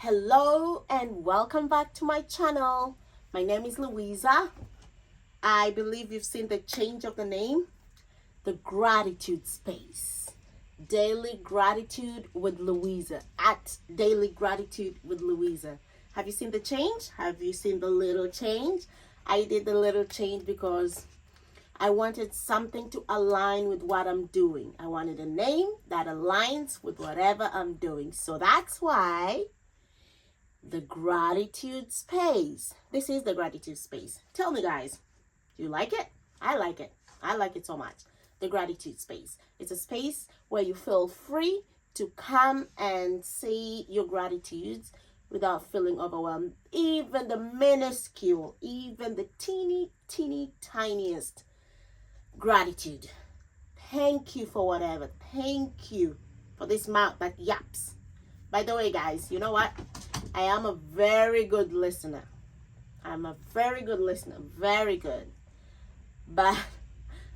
Hello and welcome back to my channel. My name is Louisa. I believe you've seen the change of the name, the gratitude space. Daily gratitude with Louisa, at Daily Gratitude with Louisa. Have you seen the change? Have you seen the little change? I did the little change because I wanted something to align with what I'm doing. I wanted a name that aligns with whatever I'm doing. So that's why the gratitude space. This is the gratitude space. Tell me, guys, do you like it? I like it. I like it so much. The gratitude space. It's a space where you feel free to come and say your gratitudes without feeling overwhelmed. Even the minuscule, even the teeny, tiniest gratitude. Thank you for whatever. Thank you for this mouth that yaps. By the way, guys, you know what? I am a very good listener. I'm a very good listener. Very good. But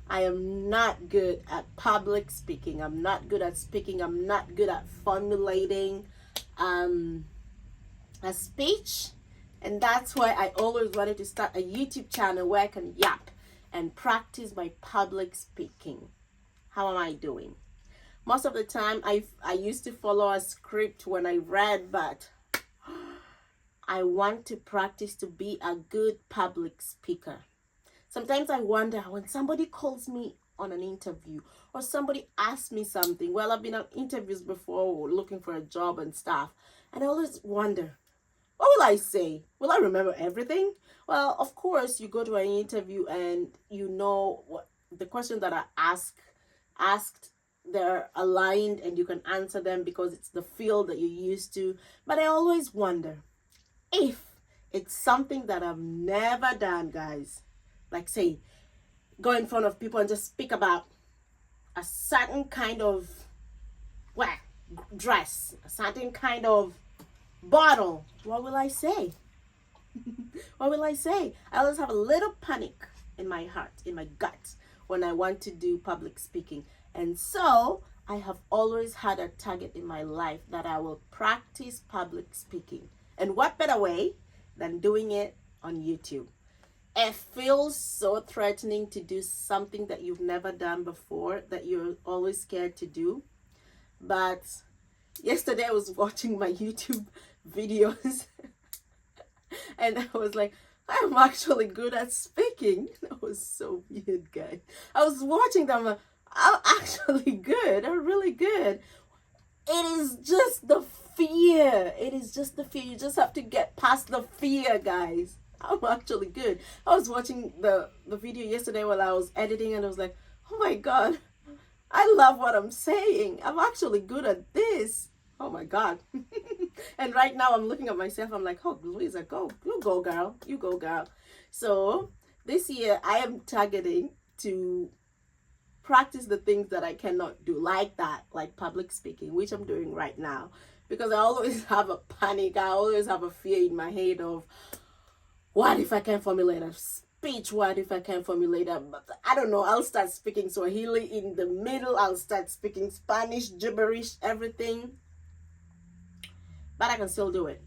I am not good at public speaking. I'm not good at speaking. I'm not good at formulating a speech. And that's why I always wanted to start a YouTube channel where I can yap and practice my public speaking. How am I doing? Most of the time, I used to follow a script when I read, but I want to practice to be a good public speaker. Sometimes I wonder when somebody calls me on an interview or somebody asks me something. Well, I've been on interviews before looking for a job and stuff. And I always wonder, what will I say? Will I remember everything? Well, of course, you go to an interview and you know what the questions that are asked, they're aligned and you can answer them because it's the field that you're used to. But I always wonder if it's something that I've never done, guys. Like, say, go in front of people and just speak about a certain kind of dress, a certain kind of bottle. What will I say? What will I say? I always have a little panic in my heart, in my gut, when I want to do public speaking. And so I have always had a target in my life that I will practice public speaking. And what better way than doing it on YouTube? It feels so threatening to do something that you've never done before, that you're always scared to do. But yesterday I was watching my YouTube videos and I was like, I'm actually good at speaking. That was so weird, guys. I was watching them. I'm actually good. I'm really good. It is just the fear. It is just the fear. You just have to get past the fear, guys. I'm actually good. I was watching the video yesterday while I was editing and I was like, oh my God, I love what I'm saying. I'm actually good at this. Oh my God. And right now I'm looking at myself. I'm like, oh, Louisa, go. You go, girl. You go, girl. So this year I am targeting to practice the things that I cannot do, like that, like public speaking, which I'm doing right now. Because I always have a panic. I always have a fear in my head of, what if I can't formulate a speech? What if I can't formulate I don't know. I'll start speaking Swahili in the middle. I'll start speaking Spanish, gibberish, everything. But I can still do it.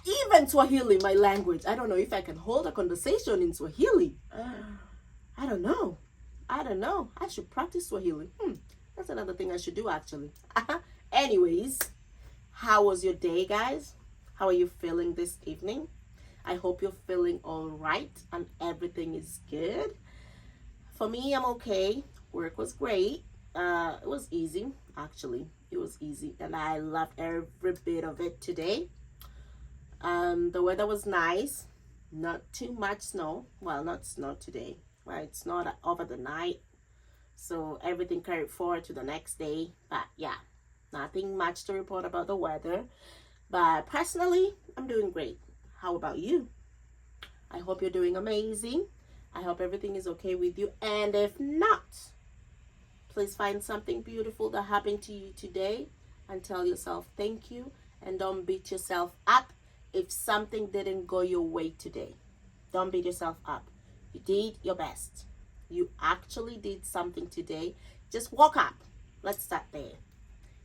Even Swahili, my language. I don't know if I can hold a conversation in Swahili. I don't know. I should practice Swahili. That's another thing I should do, actually. Anyways, how was your day, guys? How are you feeling this evening? I hope you're feeling all right and everything is good. For me, I'm okay. Work was great. It was easy, actually. It was easy, and I loved every bit of it today. The weather was nice. Not too much snow. Well, not snow today. Right, it's not over the night, so everything carried forward to the next day. But yeah, nothing much to report about the weather. But personally, I'm doing great. How about you? I hope you're doing amazing. I hope everything is okay with you. And if not, please find something beautiful that happened to you today and tell yourself thank you. And don't beat yourself up if something didn't go your way today. Don't beat yourself up. You did your best. You actually did something today. Just woke up. Let's start there.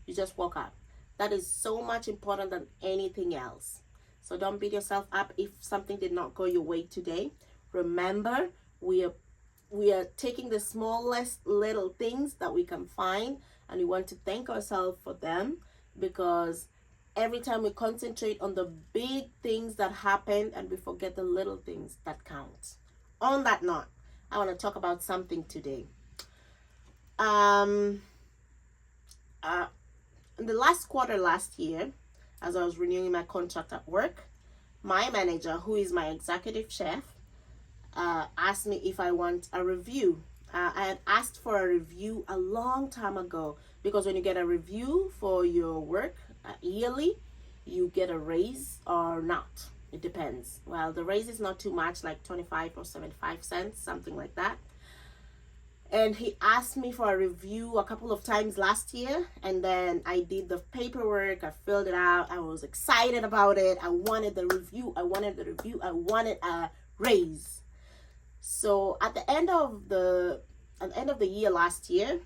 You just woke up. That is so much important than anything else. So don't beat yourself up if something did not go your way today. Remember, we are taking the smallest little things that we can find, and we want to thank ourselves for them, because every time we concentrate on the big things that happen and we forget the little things that count. On that note, I want to talk about something today. In the last quarter last year, as I was renewing my contract at work, my manager, who is my executive chef, asked me if I want a review. I had asked for a review a long time ago, because when you get a review for your work yearly, you get a raise or not. It depends. Well, the raise is not too much, like 25 or 75 cents, something like that. And he asked me for a review a couple of times last year, and then I did the paperwork, I filled it out, I was excited about it, I wanted the review, I wanted a raise. So at the end of the year last year,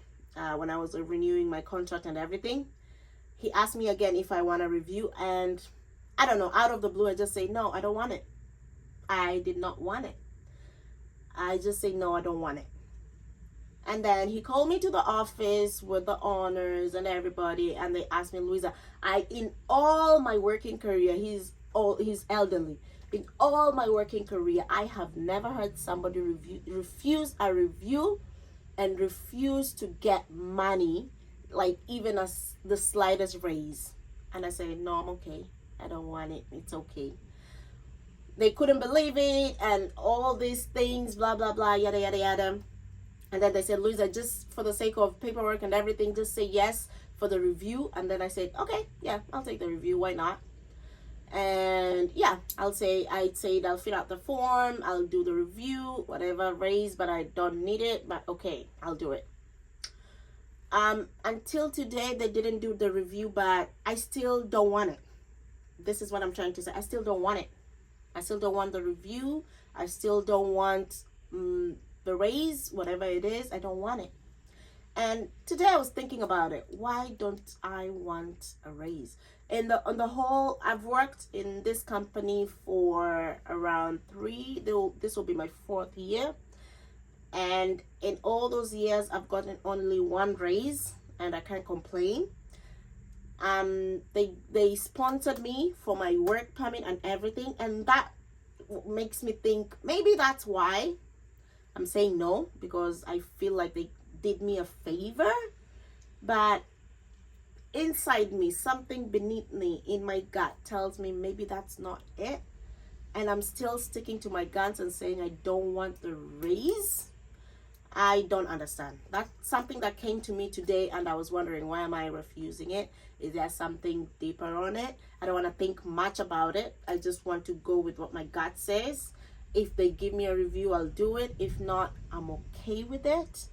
when I was renewing my contract and everything, he asked me again if I want a review, and I don't know, out of the blue, I just say, no, I don't want it. I did not want it. I just say, no, I don't want it. And then he called me to the office with the owners and everybody, and they asked me, Louisa, in all my working career, he's elderly. In all my working career, I have never heard somebody refuse a review and refuse to get money, like even the slightest raise. And I said, no, I'm okay. I don't want it. It's okay. They couldn't believe it, and all these things, blah, blah, blah, yada, yada, yada. And then they said, Louisa, just for the sake of paperwork and everything, just say yes for the review. And then I said, okay, yeah, I'll take the review. Why not? And yeah, I'd say I'll fill out the form, I'll do the review, whatever, raise, but I don't need it, but okay, I'll do it. Until today, they didn't do the review, but I still don't want it. This is what I'm trying to say. I still don't want it. I still don't want the review. I still don't want the raise, whatever it is. I don't want it. And today I was thinking about it. Why don't I want a raise? On the whole, I've worked in this company for around this will be my 4th year. And in all those years, I've gotten only one raise, and I can't complain. They sponsored me for my work permit and everything, and that makes me think maybe that's why I'm saying no, because I feel like they did me a favor. But inside me, something beneath me in my gut tells me maybe that's not it, and I'm still sticking to my guns and saying I don't want the raise. I don't understand. That's something that came to me today, and I was wondering, why am I refusing it? Is there something deeper on it? I don't want to think much about it. I just want to go with what my gut says. If they give me a review, I'll do it. If not, I'm okay with it,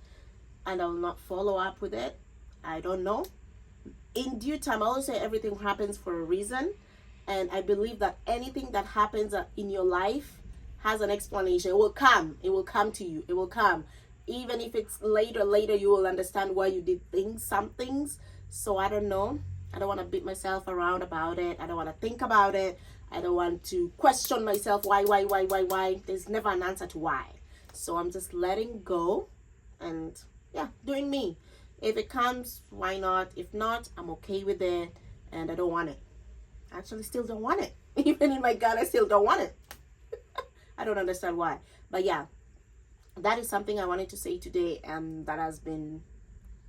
and I will not follow up with it. I don't know. In due time, I always say everything happens for a reason, and I believe that anything that happens in your life has an explanation. It will come to you. It will come. Even if it's later, you will understand why you did some things. So I don't know. I don't want to beat myself around about it. I don't want to think about it. I don't want to question myself. Why? There's never an answer to why. So I'm just letting go and doing me. If it comes, why not? If not, I'm okay with it, and I don't want it. I actually still don't want it. Even in my gut, I still don't want it. I don't understand why. But yeah, that is something I wanted to say today, and that has been,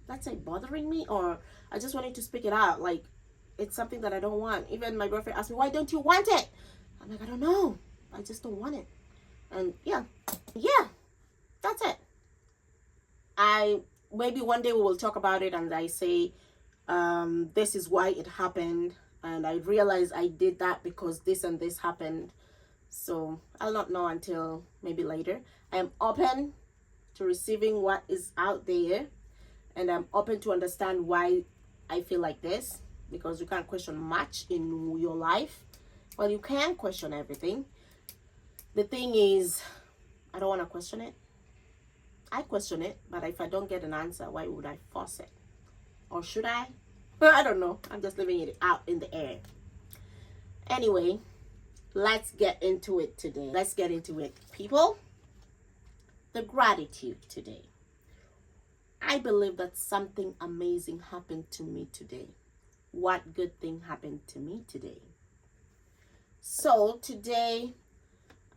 let's say, bothering me, or I just wanted to speak it out. Like, it's something that I don't want. Even my girlfriend asked me, why don't you want it? I'm like, I don't know. I just don't want it. And yeah, that's it. Maybe one day we will talk about it, and I say, this is why it happened, and I realize I did that because this and this happened. So I'll not know until maybe later. I am open to receiving what is out there, and I'm open to understand why I feel like this, because you can't question much in your life. Well, you can question everything. The thing is, I don't want to question it. I question it, but if I don't get an answer, why would I force it? Or should I? I don't know. I'm just leaving it out in the air. Anyway, let's get into it today. Let's get into it, people. The gratitude today. I believe that something amazing happened to me today. What good thing happened to me today? So today,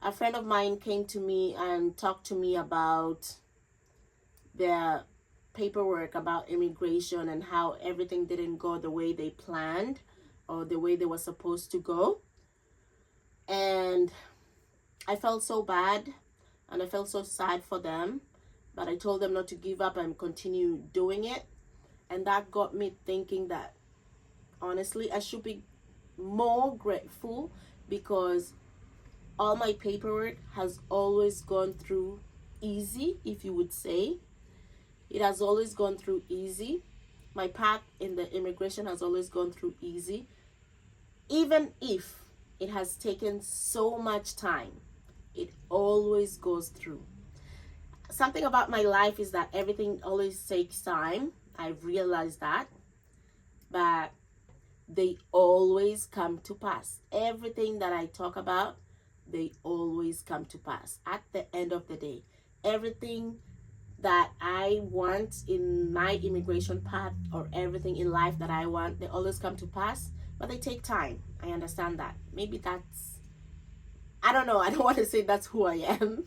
a friend of mine came to me and talked to me about their paperwork, about immigration, and how everything didn't go the way they planned or the way they were supposed to go. And I felt so bad and I felt so sad for them, but I told them not to give up and continue doing it. And that got me thinking that honestly I should be more grateful, because all my paperwork has always gone through easy, if you would say. It has always gone through easy. My path in the immigration has always gone through easy, even if it has taken so much time. It always goes through. Something about my life is that everything always takes time. I've realized that. But they always come to pass. Everything that I talk about, they always come to pass. At the end of the day, everything that I want in my immigration path, or everything in life that I want, they always come to pass, but they take time. I understand that. Maybe that's, I don't know. I don't want to say that's who I am,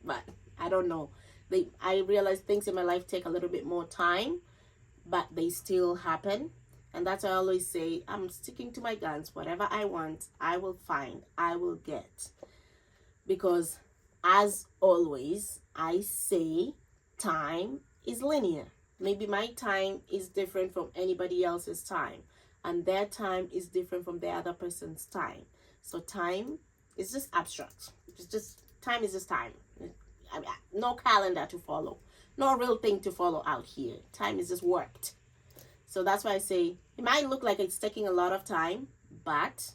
but I don't know. I realize things in my life take a little bit more time, but they still happen. And that's why I always say, I'm sticking to my guns. Whatever I want, I will find, I will get. Because as always, I say time is linear. Maybe my time is different from anybody else's time, and their time is different from the other person's time. So time is just abstract. It's just, time is just time. I mean, no calendar to follow, no real thing to follow out here. Time is just worked. So that's why I say it might look like it's taking a lot of time, but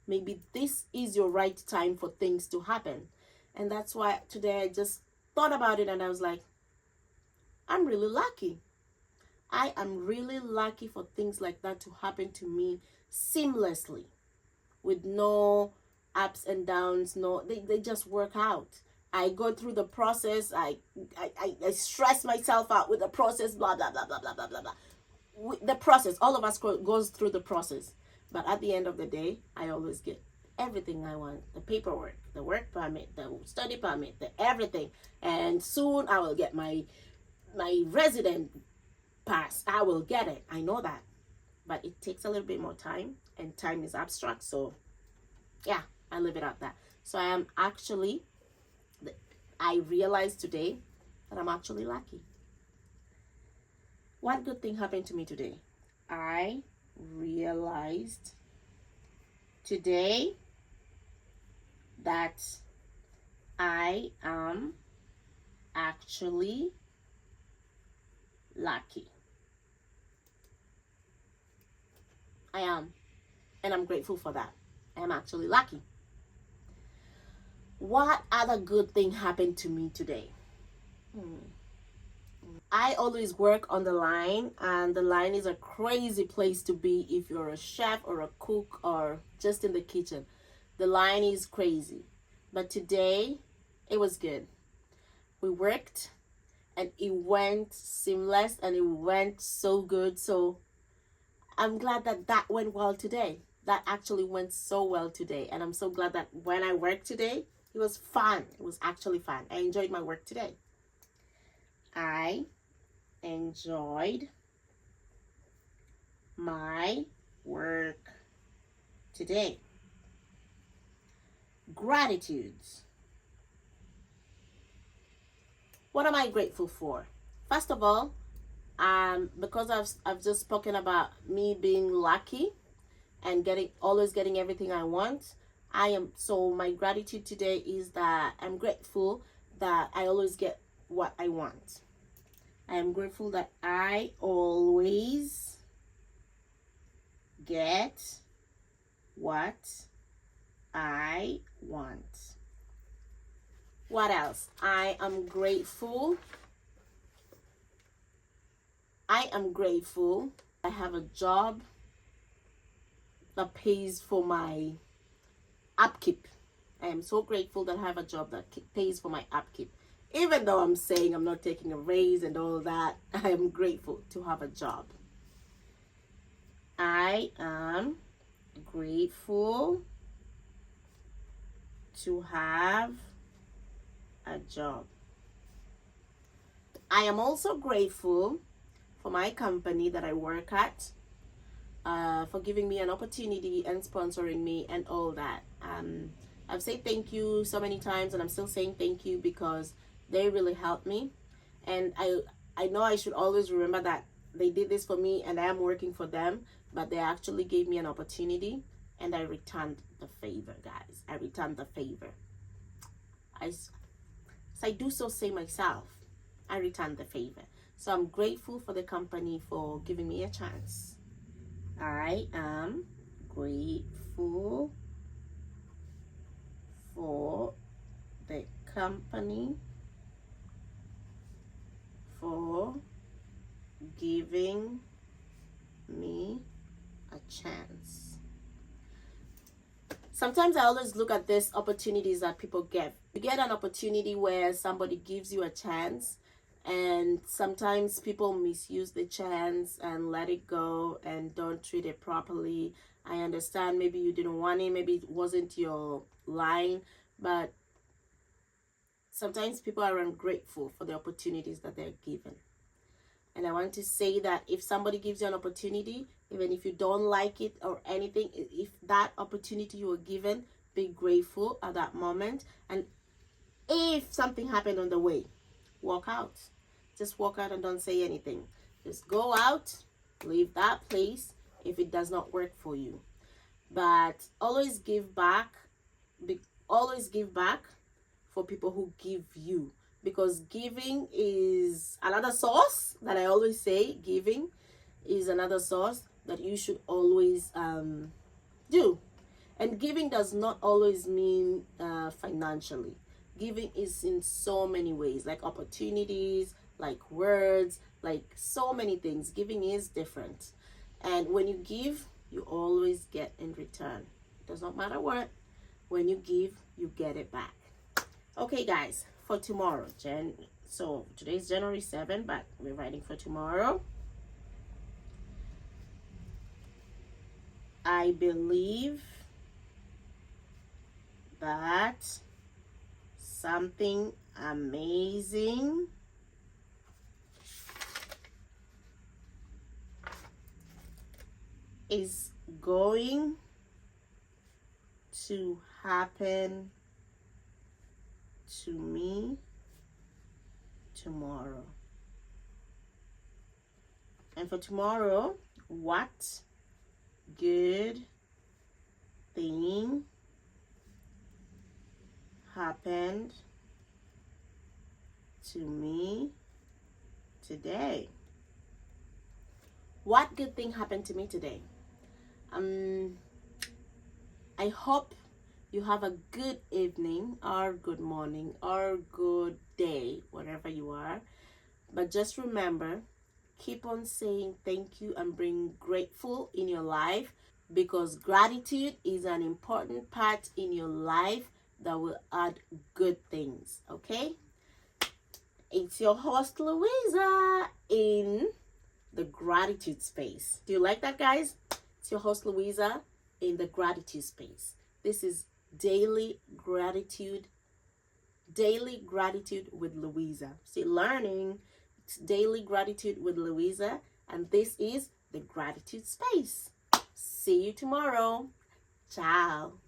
maybe this is your right time for things to happen. And that's why today I just thought about it and I was like, I'm really lucky. I am really lucky for things like that to happen to me seamlessly, with no ups and downs. No, they just work out. I go through the process. I stress myself out with the process, blah, blah, blah, blah, blah, blah, blah, blah. With the process, all of us goes through the process. But at the end of the day, I always get everything I want. The paperwork, the work permit, the study permit, the everything. And soon I will get my resident pass. I will get it. I know that. But it takes a little bit more time, and time is abstract. So yeah, I leave it at that. So I realized today that I'm actually lucky. What good thing happened to me today? I realized today that I am actually lucky. I am. And I'm grateful for that. I am actually lucky. What other good thing happened to me today? I always work on the line, and the line is a crazy place to be if you're a chef or a cook or just in the kitchen. The line is crazy. But today, it was good. We worked, and it went seamless, and it went so good. So I'm glad that went well today. That actually went so well today. And I'm so glad that when I worked today, it was fun. It was actually fun. I enjoyed my work today. I enjoyed my work today. Gratitudes. What am I grateful for? First of all, because I've just spoken about me being lucky and always getting everything I want. So my gratitude today is that I'm grateful that I always get what I want. I am grateful that I always get what I want. What else? I am grateful I have a job that pays for my upkeep. I am so grateful that I have a job that pays for my upkeep. Even though I'm saying I'm not taking a raise and all that, I am grateful to have a job. I am grateful to have a job. I am also grateful for my company that I work at, for giving me an opportunity and sponsoring me and all that. I've said thank you so many times, and I'm still saying thank you because they really helped me. And I know I should always remember that they did this for me and I am working for them, but they actually gave me an opportunity and I returned the favor, guys. I returned the favor. I do so say myself. I returned the favor. So I'm grateful for the company for giving me a chance. I am grateful for the company for giving me a chance. Sometimes I always look at these opportunities that people get. You get an opportunity where somebody gives you a chance, and sometimes people misuse the chance and let it go and don't treat it properly. I understand maybe you didn't want it, maybe it wasn't your line, but sometimes people are ungrateful for the opportunities that they're given. And I want to say that if somebody gives you an opportunity, even if you don't like it or anything, if that opportunity you were given, be grateful at that moment. And if something happened on the way, walk out. Just walk out and don't say anything. Just go out, leave that place if it does not work for you. But always give back. Always give back for people who give you, because giving is another source that I always say. Giving is another source that you should always do. And giving does not always mean financially. Giving is in so many ways, like opportunities, like words, like so many things. Giving is different. And when you give, you always get in return. It does not matter what. When you give, you get it back. Okay, guys, for tomorrow, so today's January 7th, but we're writing for tomorrow. I believe that something amazing is going to happen to me tomorrow. And for tomorrow, what good thing happened to me today? What good thing happened to me today? I hope you have a good evening or good morning or good day, whatever you are. But just remember, keep on saying thank you and being grateful in your life, because gratitude is an important part in your life that will add good things, okay? It's your host, Louisa, in the gratitude space. Do you like that, guys? It's your host, Louisa, in the gratitude space. This is Daily Gratitude with Louisa. See, learning, it's Daily Gratitude with Louisa, and this is the gratitude space. See you tomorrow. Ciao.